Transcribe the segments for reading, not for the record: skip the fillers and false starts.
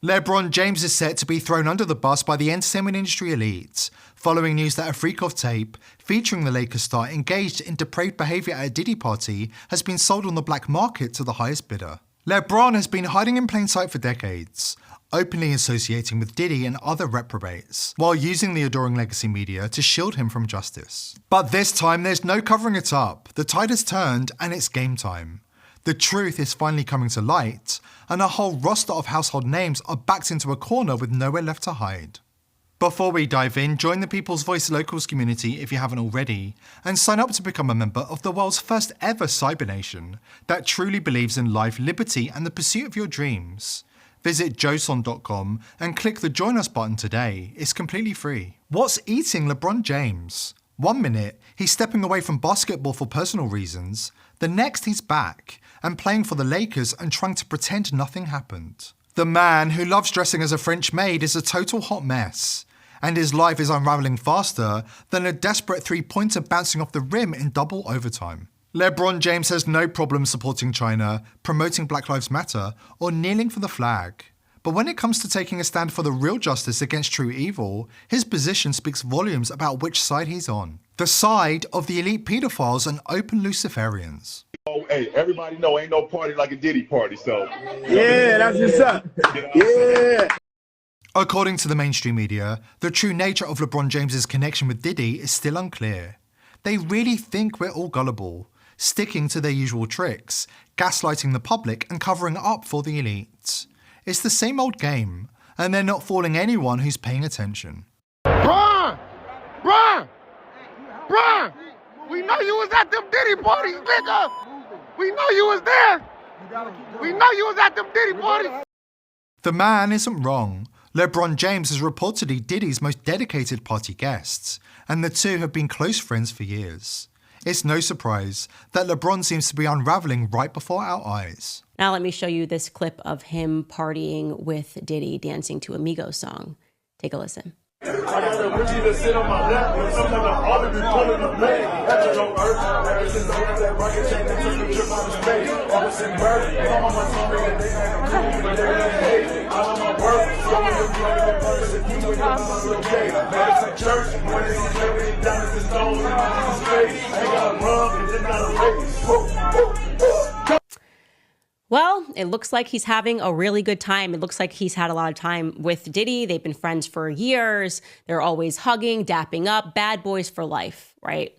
LeBron James is set to be thrown under the bus by the entertainment industry elite, following news that a freak-off tape featuring the Lakers star engaged in depraved behaviour at a Diddy party has been sold on the black market to the highest bidder. LeBron has been hiding in plain sight for decades, openly associating with Diddy and other reprobates, while using the adoring legacy media to shield him from justice. But this time there's no covering it up. The tide has turned and it's game time. The truth is finally coming to light, and a whole roster of household names are backed into a corner with nowhere left to hide. Before we dive in, join the People's Voice Locals community if you haven't already, and sign up to become a member of the world's first ever cyber nation that truly believes in life, liberty and the pursuit of your dreams. Visit joson.com and click the Join Us button today. It's completely free. What's eating LeBron James? 1 minute, he's stepping away from basketball for personal reasons. The next, he's back and playing for the Lakers and trying to pretend nothing happened. The man who loves dressing as a French maid is a total hot mess, and his life is unraveling faster than a desperate three-pointer bouncing off the rim in double overtime. LeBron James has no problem supporting China, promoting Black Lives Matter, or kneeling for the flag. But when it comes to taking a stand for the real justice against true evil, his position speaks volumes about which side he's on. The side of the elite pedophiles and open Luciferians. Oh, hey, everybody know ain't no party like a Diddy party, so. Yeah, that's what's up. Yeah. According to the mainstream media, the true nature of LeBron James's connection with Diddy is still unclear. They really think we're all gullible, sticking to their usual tricks, gaslighting the public and covering up for the elite. It's the same old game, and they're not fooling anyone who's paying attention. Bron! We know you was at them Diddy parties, nigga! We know you was there! We know you was at them Diddy parties! The man isn't wrong. LeBron James is reportedly Diddy's most dedicated party guest, and the two have been close friends for years. It's no surprise that LeBron seems to be unraveling right before our eyes. Now let me show you this clip of him partying with Diddy dancing to a Migos song. Take a listen. I got the Richie to sit on my lap, and sometimes I'm always be pulling the blade. After no earth, ever since I got that rocket chain that took me trip out of space. I was in birth, I'm on my team, and they ain't cool, but they really hate. I'm on my work, so I'm just playing the purpose of you and your mama's little gay. Madison Church, when they see everything down in the stones, in my Jesus' face. I ain't got a rub, and it's not a race. Well, it looks like he's having a really good time. It looks like he's had a lot of time with Diddy. They've been friends for years. They're always hugging, dapping up, bad boys for life, right?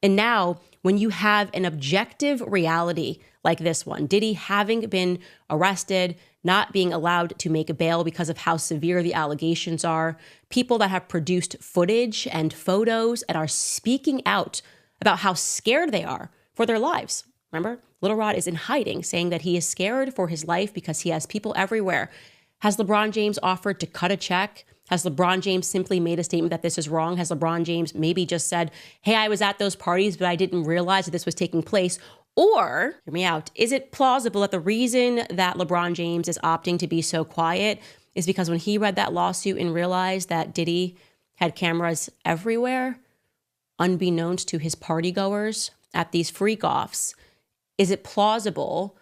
And now, when you have an objective reality like this one, Diddy having been arrested, not being allowed to make a bail because of how severe the allegations are, people that have produced footage and photos and are speaking out about how scared they are for their lives. Remember, Little Rod is in hiding, saying that he is scared for his life because he has people everywhere. Has LeBron James offered to cut a check? Has LeBron James simply made a statement that this is wrong? Has LeBron James maybe just said, hey, I was at those parties, but I didn't realize that this was taking place? Or, hear me out, is it plausible that the reason that LeBron James is opting to be so quiet is because when he read that lawsuit and realized that Diddy had cameras everywhere, unbeknownst to his party goers at these freak-offs, is it plausible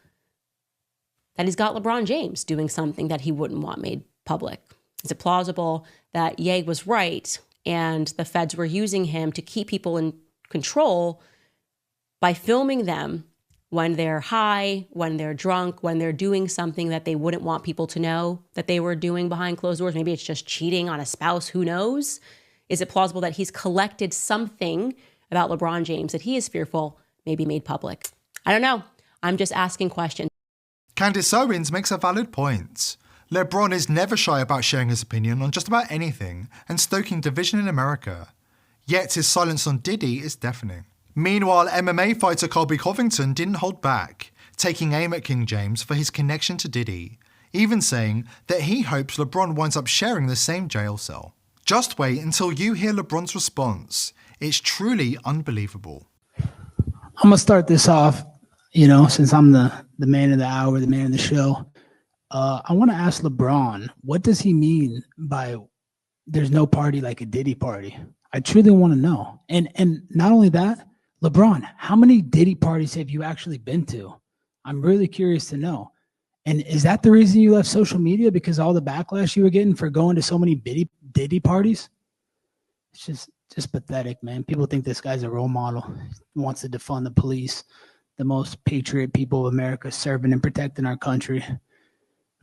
that he's got LeBron James doing something that he wouldn't want made public? Is it plausible that Ye was right and the feds were using him to keep people in control by filming them when they're high, when they're drunk, when they're doing something that they wouldn't want people to know that they were doing behind closed doors? Maybe it's just cheating on a spouse, who knows? Is it plausible that he's collected something about LeBron James that he is fearful may be made public? I don't know. I'm just asking questions. Candace Owens makes a valid point. LeBron is never shy about sharing his opinion on just about anything and stoking division in America. Yet his silence on Diddy is deafening. Meanwhile, MMA fighter Colby Covington didn't hold back, taking aim at King James for his connection to Diddy, even saying that he hopes LeBron winds up sharing the same jail cell. Just wait until you hear LeBron's response. It's truly unbelievable. I'm going to start this off, since I'm the man of the hour, the man of the show. I want to ask LeBron, what does he mean by there's no party like a Diddy party? I truly want to know. And not only that, LeBron, how many Diddy parties have you actually been to? I'm really curious to know. And is that the reason you left social media? Because all the backlash you were getting for going to so many Diddy parties? It's just pathetic, man. People think this guy's a role model. He wants to defund the police, the most patriot people of America, serving and protecting our country.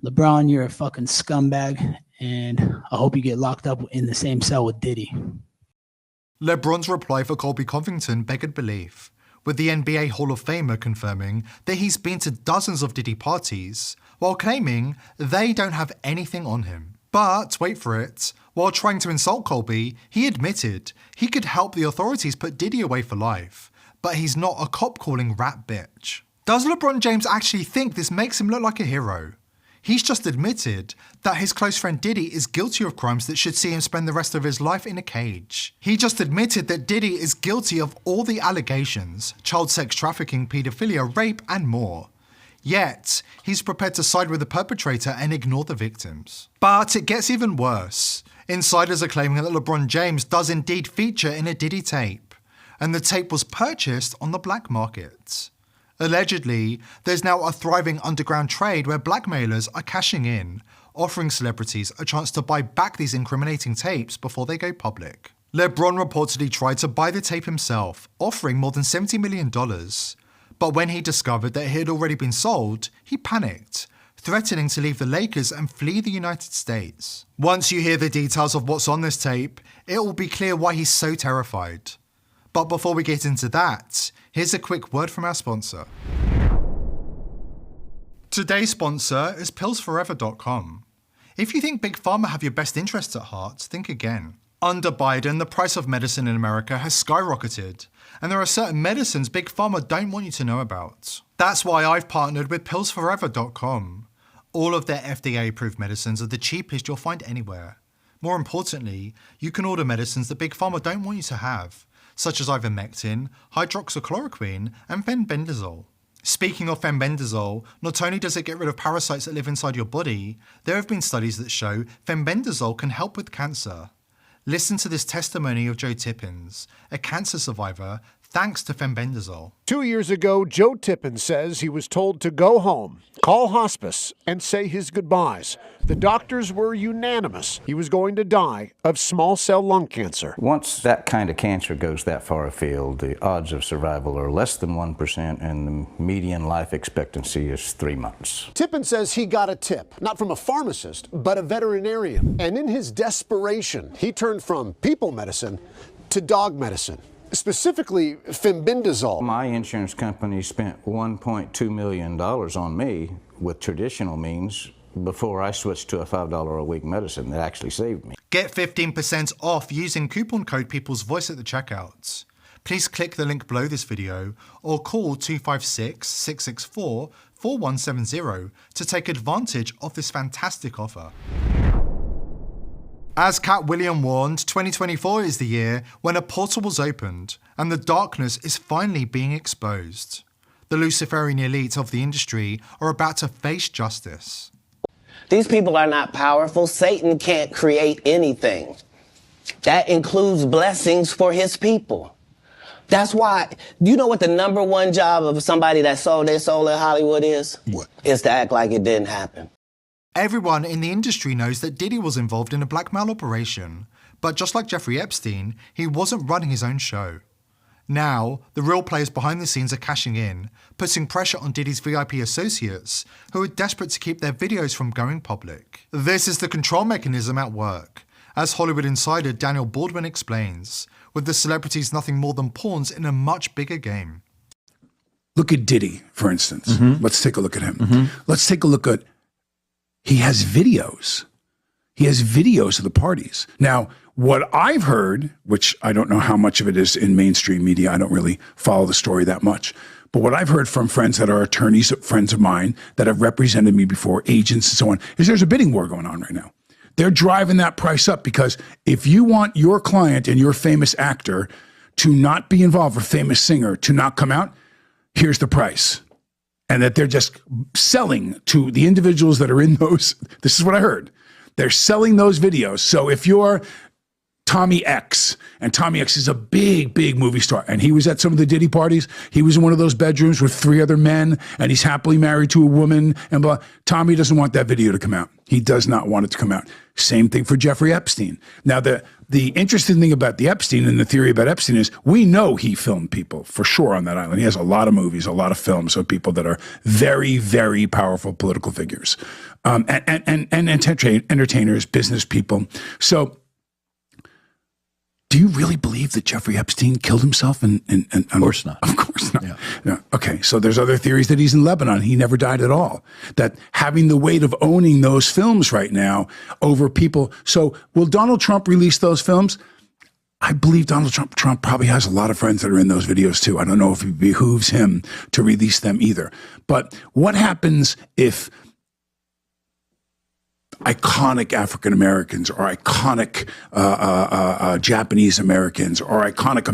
LeBron, you're a fucking scumbag, and I hope you get locked up in the same cell with Diddy. LeBron's reply for Colby Covington beggared belief, with the NBA Hall of Famer confirming that he's been to dozens of Diddy parties, while claiming they don't have anything on him. But, wait for it, while trying to insult Colby, he admitted he could help the authorities put Diddy away for life, but he's not a cop-calling rat bitch. Does LeBron James actually think this makes him look like a hero? He's just admitted that his close friend Diddy is guilty of crimes that should see him spend the rest of his life in a cage. He just admitted that Diddy is guilty of all the allegations, child sex trafficking, paedophilia, rape, and more. Yet, he's prepared to side with the perpetrator and ignore the victims. But it gets even worse. Insiders are claiming that LeBron James does indeed feature in a Diddy tape, and the tape was purchased on the black market. Allegedly, there's now a thriving underground trade where blackmailers are cashing in, offering celebrities a chance to buy back these incriminating tapes before they go public. LeBron reportedly tried to buy the tape himself, offering more than $70 million. But when he discovered that it had already been sold, he panicked, threatening to leave the Lakers and flee the United States. Once you hear the details of what's on this tape, it will be clear why he's so terrified. But before we get into that, here's a quick word from our sponsor. Today's sponsor is PillsForever.com. If you think Big Pharma have your best interests at heart, think again. Under Biden, the price of medicine in America has skyrocketed, and there are certain medicines Big Pharma don't want you to know about. That's why I've partnered with PillsForever.com. All of their FDA-approved medicines are the cheapest you'll find anywhere. More importantly, you can order medicines that Big Pharma don't want you to have, such as ivermectin, hydroxychloroquine, and fenbendazole. Speaking of fenbendazole, not only does it get rid of parasites that live inside your body, there have been studies that show fenbendazole can help with cancer. Listen to this testimony of Joe Tippins, a cancer survivor, thanks to fenbendazole. 2 years ago, Joe Tippins says he was told to go home, call hospice, and say his goodbyes. The doctors were unanimous. He was going to die of small cell lung cancer. Once that kind of cancer goes that far afield, the odds of survival are less than 1%, and the median life expectancy is 3 months. Tippins says he got a tip, not from a pharmacist, but a veterinarian. And in his desperation, he turned from people medicine to dog medicine. Specifically, fenbendazole. My insurance company spent $1.2 million on me with traditional means before I switched to a $5 a week medicine that actually saved me. Get 15% off using coupon code People's Voice at the checkout. Please click the link below this video or call 256-664-4170 to take advantage of this fantastic offer. As Cat William warned, 2024 is the year when a portal was opened and the darkness is finally being exposed. The Luciferian elite of the industry are about to face justice. These people are not powerful. Satan can't create anything. That includes blessings for his people. That's why, you know what the number one job of somebody that sold their soul in Hollywood is? What? Is to act like it didn't happen. Everyone in the industry knows that Diddy was involved in a blackmail operation, but just like Jeffrey Epstein, he wasn't running his own show. Now, the real players behind the scenes are cashing in, putting pressure on Diddy's VIP associates, who are desperate to keep their videos from going public. This is the control mechanism at work, as Hollywood insider Daniel Baldwin explains, with the celebrities nothing more than pawns in a much bigger game. Look at Diddy, for instance. Let's take a look at him. Let's take a look at, he has videos. He has videos of the parties. Now, what I've heard, which I don't know how much of it is in mainstream media, I don't really follow the story that much, but what I've heard from friends that are attorneys, friends of mine that have represented me before, agents and so on, is there's a bidding war going on right now. They're driving that price up because if you want your client and your famous actor to not be involved, or famous singer to not come out, here's the price. And that they're just selling to the individuals that are in those. This is what I heard. They're selling those videos. So if you're Tommy X. And Tommy X is a big, big movie star. And he was at some of the Diddy parties. He was in one of those bedrooms with 3 other men, and he's happily married to a woman. And blah. Tommy doesn't want that video to come out. He does not want it to come out. Same thing for Jeffrey Epstein. Now, the interesting thing about the Epstein and the theory about Epstein is we know he filmed people for sure on that island. He has a lot of movies, a lot of films of people that are very, very powerful political figures, and entertainers, business people. So, do you really believe that Jeffrey Epstein killed himself? Of course not. Of course not. Yeah. Okay, so there's other theories that he's in Lebanon. He never died at all. That having the weight of owning those films right now over people. So will Donald Trump release those films? I believe Donald Trump probably has a lot of friends that are in those videos too. I don't know if it behooves him to release them either. But what happens if iconic African Americans or iconic Japanese Americans or iconic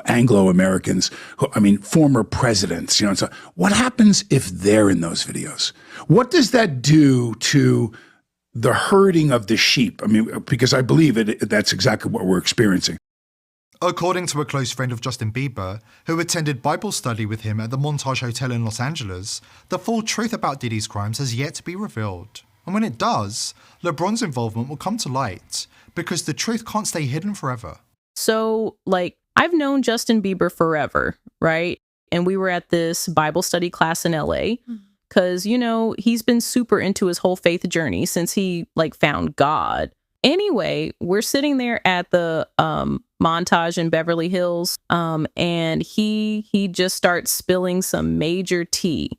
Anglo Americans, former presidents, so what happens if they're in those videos? What does that do to the herding of the sheep? Because I believe that's exactly what we're experiencing. According to a close friend of Justin Bieber, who attended Bible study with him at the Montage Hotel in Los Angeles, the full truth about Diddy's crimes has yet to be revealed. And when it does, LeBron's involvement will come to light because the truth can't stay hidden forever. So, I've known Justin Bieber forever, right? And we were at this Bible study class in LA because, he's been super into his whole faith journey since he, found God. Anyway, we're sitting there at the Montage in Beverly Hills, and he just starts spilling some major tea,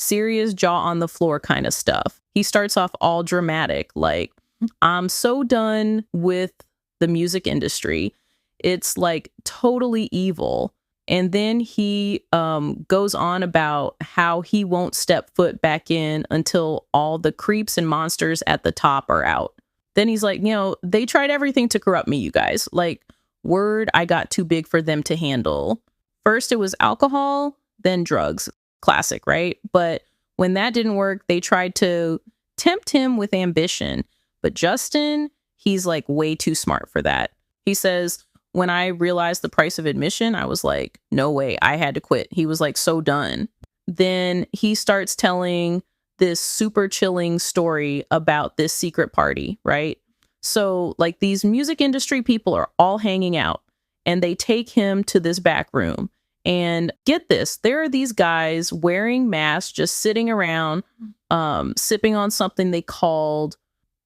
serious jaw on the floor kind of stuff. He starts off all dramatic, I'm so done with the music industry. It's totally evil. And then he goes on about how he won't step foot back in until all the creeps and monsters at the top are out. Then he's like, they tried everything to corrupt me, you guys. Word, I got too big for them to handle. First it was alcohol, then drugs. Classic, right? But when that didn't work, they tried to tempt him with ambition. But Justin, he's way too smart for that. He says, when I realized the price of admission, I was like, no way, I had to quit. He was so done. Then he starts telling this super chilling story about this secret party, right? So these music industry people are all hanging out and they take him to this back room. And get this, there are these guys wearing masks, just sitting around, sipping on something they called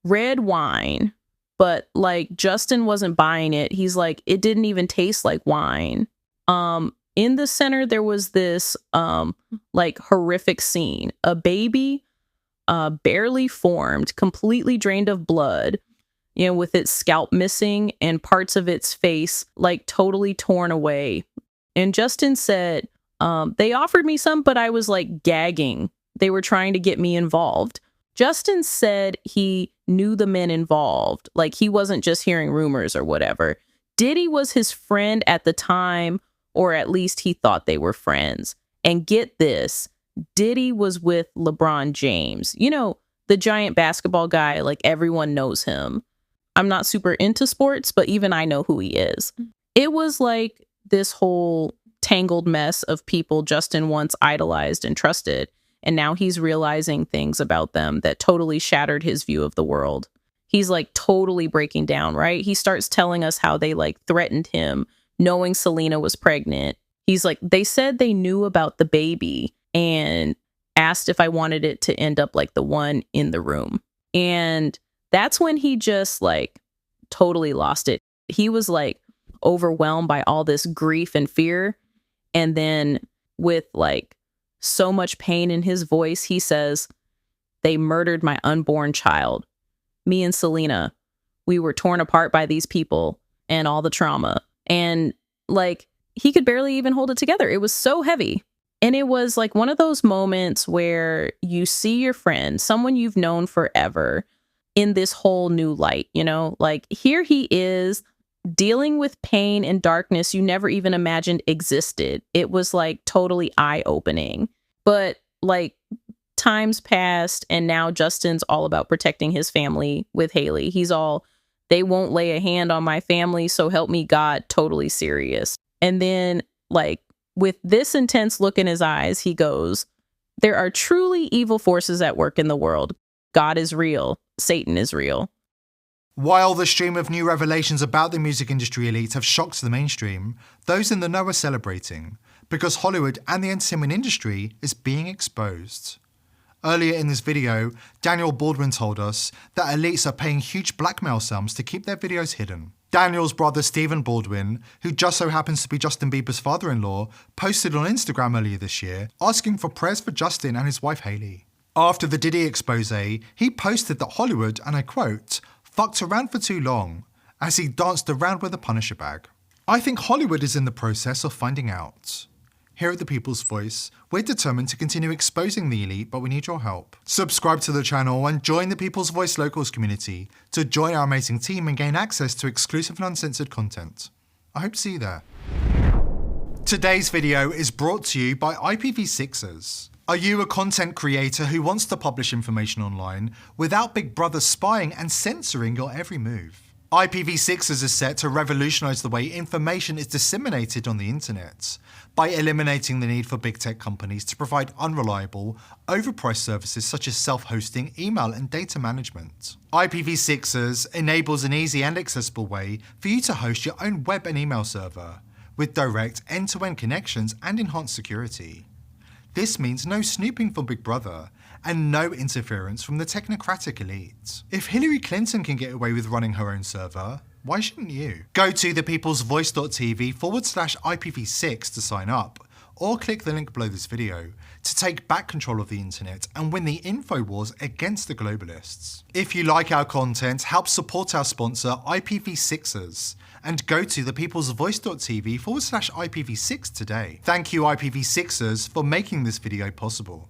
red wine. But Justin wasn't buying it. He's it didn't even taste like wine. In the center, there was this horrific scene. A baby, barely formed, completely drained of blood, with its scalp missing and parts of its face totally torn away. And Justin said, they offered me some, but I was gagging. They were trying to get me involved. Justin said he knew the men involved. He wasn't just hearing rumors or whatever. Diddy was his friend at the time, or at least he thought they were friends. And get this, Diddy was with LeBron James. The giant basketball guy, everyone knows him. I'm not super into sports, but even I know who he is. It was this whole tangled mess of people Justin once idolized and trusted. And now he's realizing things about them that totally shattered his view of the world. He's totally breaking down, right? He starts telling us how they threatened him, knowing Selena was pregnant. He's they said they knew about the baby and asked if I wanted it to end up like the one in the room. And that's when he just totally lost it. He was overwhelmed by all this grief and fear. And then with so much pain in his voice, he says, they murdered my unborn child. Me and Selena, we were torn apart by these people and all the trauma. And he could barely even hold it together. It was so heavy. And it was one of those moments where you see your friend, someone you've known forever, in this whole new light, here he is dealing with pain and darkness you never even imagined existed. It was totally eye-opening. But times passed and now Justin's all about protecting his family with Haley. He's all, They won't lay a hand on my family, so help me God, totally serious. And then, like, with this intense look in his eyes, he goes, there are truly evil forces at work in the world. God is real. Satan is real. While the stream of new revelations about the music industry elite have shocked the mainstream, those in the know are celebrating, because Hollywood and the entertainment industry is being exposed. Earlier in this video, Daniel Baldwin told us that elites are paying huge blackmail sums to keep their videos hidden. Daniel's brother Stephen Baldwin, who just so happens to be Justin Bieber's father-in-law, posted on Instagram earlier this year asking for prayers for Justin and his wife Hailey. After the Diddy expose, he posted that Hollywood, and I quote, fucked around for too long, as he danced around with a Punisher bag. I think Hollywood is in the process of finding out. Here at The People's Voice, we're determined to continue exposing the elite, but we need your help. Subscribe to the channel and join the People's Voice Locals community to join our amazing team and gain access to exclusive and uncensored content. I hope to see you there. Today's video is brought to you by IPv6ers. Are you a content creator who wants to publish information online without Big Brother spying and censoring your every move? IPv6ers is set to revolutionize the way information is disseminated on the internet by eliminating the need for big tech companies to provide unreliable, overpriced services such as self-hosting, email, and data management. IPv6ers enables an easy and accessible way for you to host your own web and email server with direct end-to-end connections and enhanced security. This means no snooping from Big Brother and no interference from the technocratic elite. If Hillary Clinton can get away with running her own server, why shouldn't you? Go to thepeoplesvoice.tv/IPv6 to sign up, or click the link below this video to take back control of the internet and win the info wars against the globalists. If you like our content, help support our sponsor IPv6ers and go to thepeoplesvoice.tv/IPv6 today. Thank you IPv6ers for making this video possible.